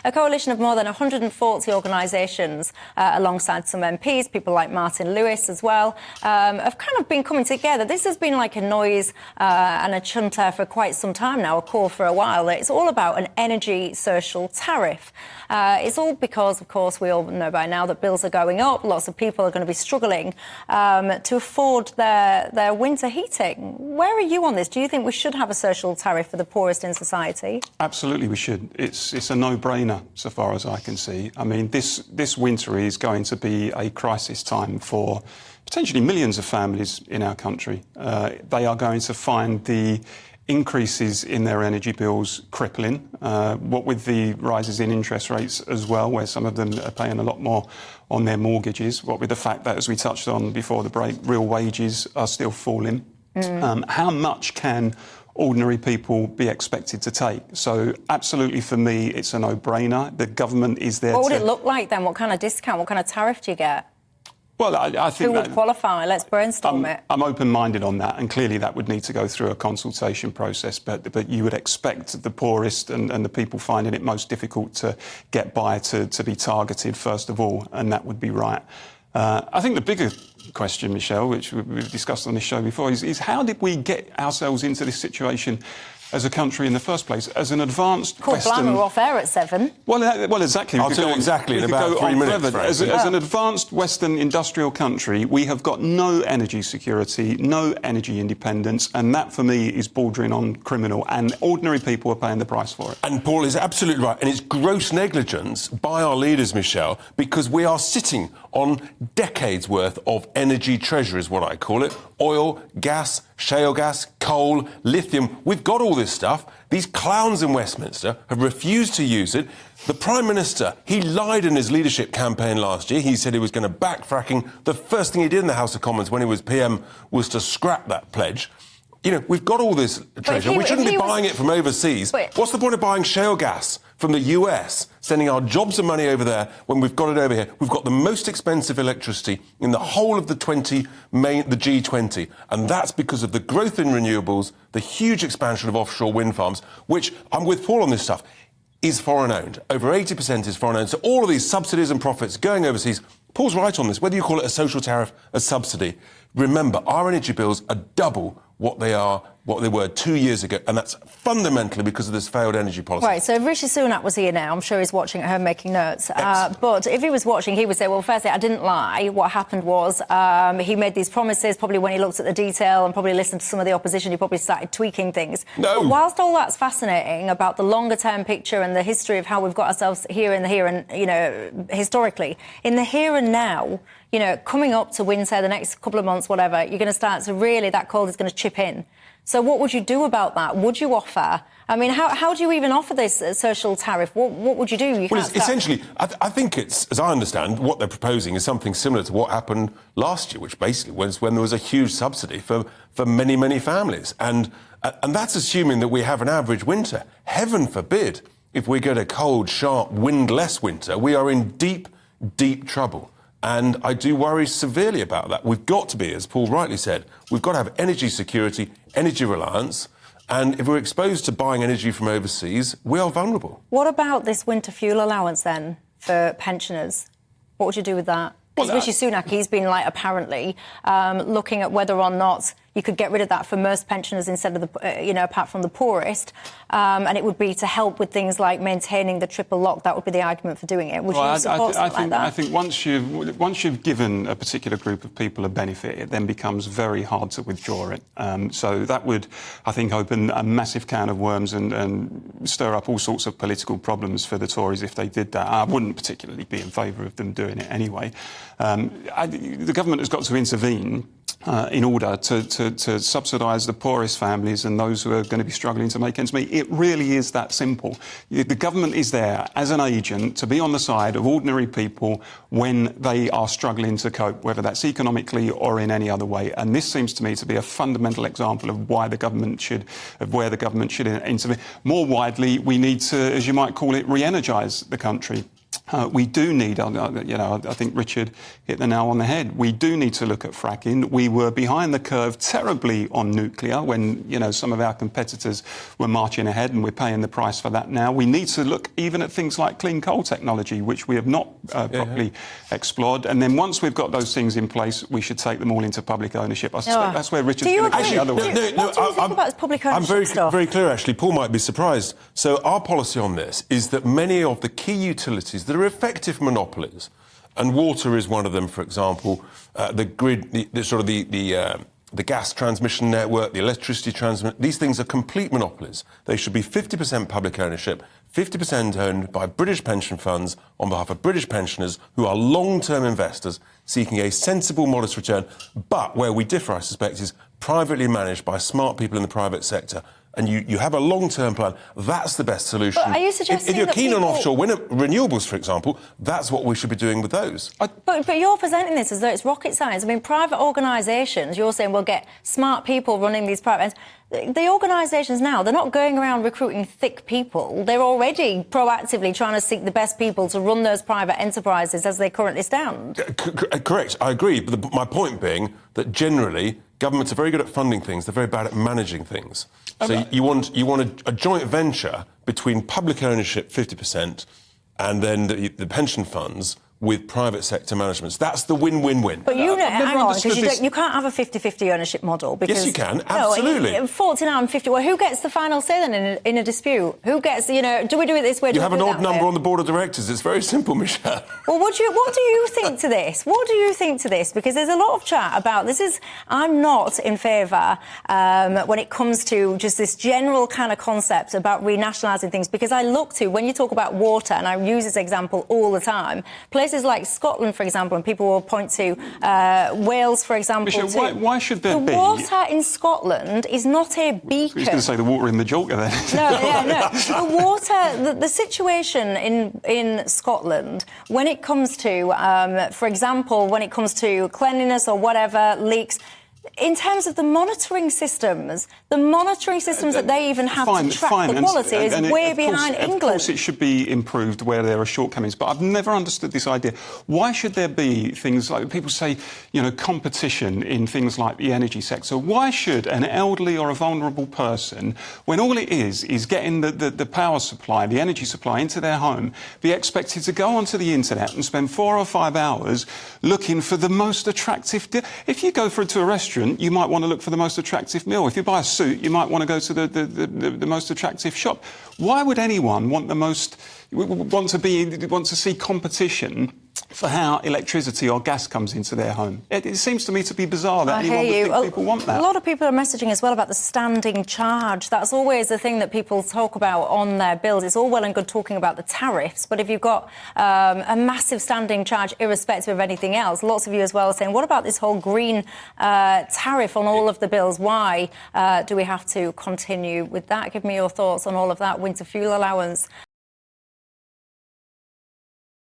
A coalition of more than 140 organisations, alongside some MPs, people like Martin Lewis as well, have kind of been coming together. This has been like a noise and a chunter for quite some time now, a call for a while. It's all about an energy social tariff. It's all because, of course, we all know by now that bills are going up. Lots of people are going to be struggling to afford their winter heating. Where are you on this? Do you think we should have a social tariff for the poorest in society? Absolutely, we should. It's a no-brainer, so far as I can see. I mean, this winter is going to be a crisis time for potentially millions of families in our country. They are going to find the increases in their energy bills crippling, what with the rises in interest rates as well, where some of them are paying a lot more on their mortgages, what with the fact that, as we touched on before the break, real wages are still falling. How much can ordinary people be expected to take? So absolutely, for me, it's a no-brainer. The government is there. What would it look like then? What kind of discount, what kind of tariff do you get? Well, I think who would qualify? Let's brainstorm it. I'm open-minded on that, and clearly that would need to go through a consultation process. But you would expect the poorest and the people finding it most difficult to get by to be targeted first of all, and that would be right. I think the bigger question, Michelle, which we've discussed on this show before, is how did we get ourselves into this situation as a country in the first place, as an advanced Western... We're off air at 7. Well, exactly. I'll tell you exactly in about 3 minutes. As an advanced Western industrial country, we have got no energy security, no energy independence, and that, for me, is bordering on criminal, and ordinary people are paying the price for it. And Paul is absolutely right, and it's gross negligence by our leaders, Michelle, because we are sitting on decades' worth of energy treasure, is what I call it. Oil, gas, shale gas, coal, lithium. We've got all this stuff. These clowns in Westminster have refused to use it. The Prime Minister, he lied in his leadership campaign last year. He said he was going to back fracking. The first thing he did in the House of Commons when he was PM was to scrap that pledge. You know, we've got all this treasure. We shouldn't be buying it from overseas. What's the point of buying shale gas from the US, sending our jobs and money over there when we've got it over here? We've got the most expensive electricity in the whole of the G20, and that's because of the growth in renewables, the huge expansion of offshore wind farms, which, I'm with Paul on this stuff, is foreign-owned. Over 80% is foreign-owned. So all of these subsidies and profits going overseas. Paul's right on this. Whether you call it a social tariff, a subsidy, remember, our energy bills are double what they were 2 years ago, and that's fundamentally because of this failed energy policy. Right, so if Rishi Sunak was here now, I'm sure he's watching at home making notes, but if he was watching, he would say, well, firstly, I didn't lie. What happened was he made these promises, probably when he looked at the detail and probably listened to some of the opposition, he probably started tweaking things. No. But whilst all that's fascinating about the longer-term picture and the history of how we've got ourselves here and you know, historically, in the here and now, you know, coming up to winter, the next couple of months, whatever, you're going to start to really, that cold is going to chip in. So what would you do about that? Would you offer? I mean, how do you even offer this social tariff? What would you do? Essentially, I think it's, as I understand, what they're proposing is something similar to what happened last year, which basically was when there was a huge subsidy for many, many families. And that's assuming that we have an average winter. Heaven forbid, if we get a cold, sharp, windless winter, we are in deep, deep trouble. And I do worry severely about that. We've got to be, as Paul rightly said, we've got to have energy security, energy reliance, and if we're exposed to buying energy from overseas, we are vulnerable. What about this winter fuel allowance, then, for pensioners? What would you do with that? Because Rishi Sunak, he's been, like, apparently looking at whether or not you could get rid of that for most pensioners instead of the, you know, apart from the poorest, and it would be to help with things like maintaining the triple lock. That would be the argument for doing it. Would you support something like that? I think once you've given a particular group of people a benefit, it then becomes very hard to withdraw it. So that would, I think, open a massive can of worms and stir up all sorts of political problems for the Tories if they did that. I wouldn't particularly be in favour of them doing it anyway. The government has got to intervene in order to subsidise the poorest families and those who are going to be struggling to make ends meet. It really is that simple. The government is there as an agent to be on the side of ordinary people when they are struggling to cope, whether that's economically or in any other way. And this seems to me to be a fundamental example of where the government should intervene. More widely, we need to, as you might call it, re-energise the country. We do need, I think Richard hit the nail on the head. We do need to look at fracking. We were behind the curve terribly on nuclear when, some of our competitors were marching ahead, and we're paying the price for that now. We need to look even at things like clean coal technology, which we have not properly explored. And then once we've got those things in place, we should take them all into public ownership. I suspect that's where Richard's going to go the other way. What do you think about this public ownership I'm very clear, actually. Paul might be surprised. So our policy on this is that many of the key utilities that are effective monopolies, and water is one of them, for example, the grid, the gas transmission network, the electricity transmission, these things are complete monopolies. They should be 50% public ownership, 50% owned by British pension funds on behalf of British pensioners who are long-term investors seeking a sensible, modest return. But where we differ, I suspect, is privately managed by smart people in the private sector. And you have a long-term plan, that's the best solution. But are you suggesting if you're that keen on people... offshore renewables, for example, that's what we should be doing with those. But you're presenting this as though it's rocket science. I mean, private organisations, you're saying we'll get smart people running these private... The organisations now, they're not going around recruiting thick people. They're already proactively trying to seek the best people to run those private enterprises as they currently stand. Correct, I agree. But my point being that generally governments are very good at funding things, they're very bad at managing things. So you want a joint venture between public ownership, 50%, and then the pension funds with private sector management. That's the win-win-win. But you can't have a 50-50 ownership model because... Yes, you can, absolutely. 49-50, well, who gets the final say then in a dispute? Who gets, do we do it this way? You have an odd number on the board of directors. It's very simple, Michelle. Well, what do you think to this? What do you think to this? Because there's a lot of chat about this. I'm not in favour when it comes to just this general kind of concept about renationalising things, because I look to, when you talk about water, and I use this example all the time, places like Scotland, for example, and people will point to Wales, for example. Michelle, why should there be... The water in Scotland is not a beacon. He's going to say the water in Majorca then. No. The water, the situation in Scotland, when it comes to, for example, when it comes to cleanliness or whatever, leaks, in terms of the monitoring systems that they even have to track the quality is way behind England. Of course it should be improved where there are shortcomings, but I've never understood this idea. Why should there be things like, people say, competition in things like the energy sector? Why should an elderly or a vulnerable person, when all it is getting the power supply, the energy supply into their home, be expected to go onto the internet and spend 4 or 5 hours looking for the most attractive... If you go to a restaurant, you might want to look for the most attractive meal. If you buy a suit, you might want to go to the most attractive shop. Why would anyone want to see competition for how electricity or gas comes into their home? It seems to me to be bizarre that anyone would think people want that. A lot of people are messaging as well about the standing charge. That's always the thing that people talk about on their bills. It's all well and good talking about the tariffs, but if you've got a massive standing charge irrespective of anything else, lots of you as well are saying, what about this whole green tariff on all of the bills? Why do we have to continue with that? Give me your thoughts on all of that. Winter fuel allowance.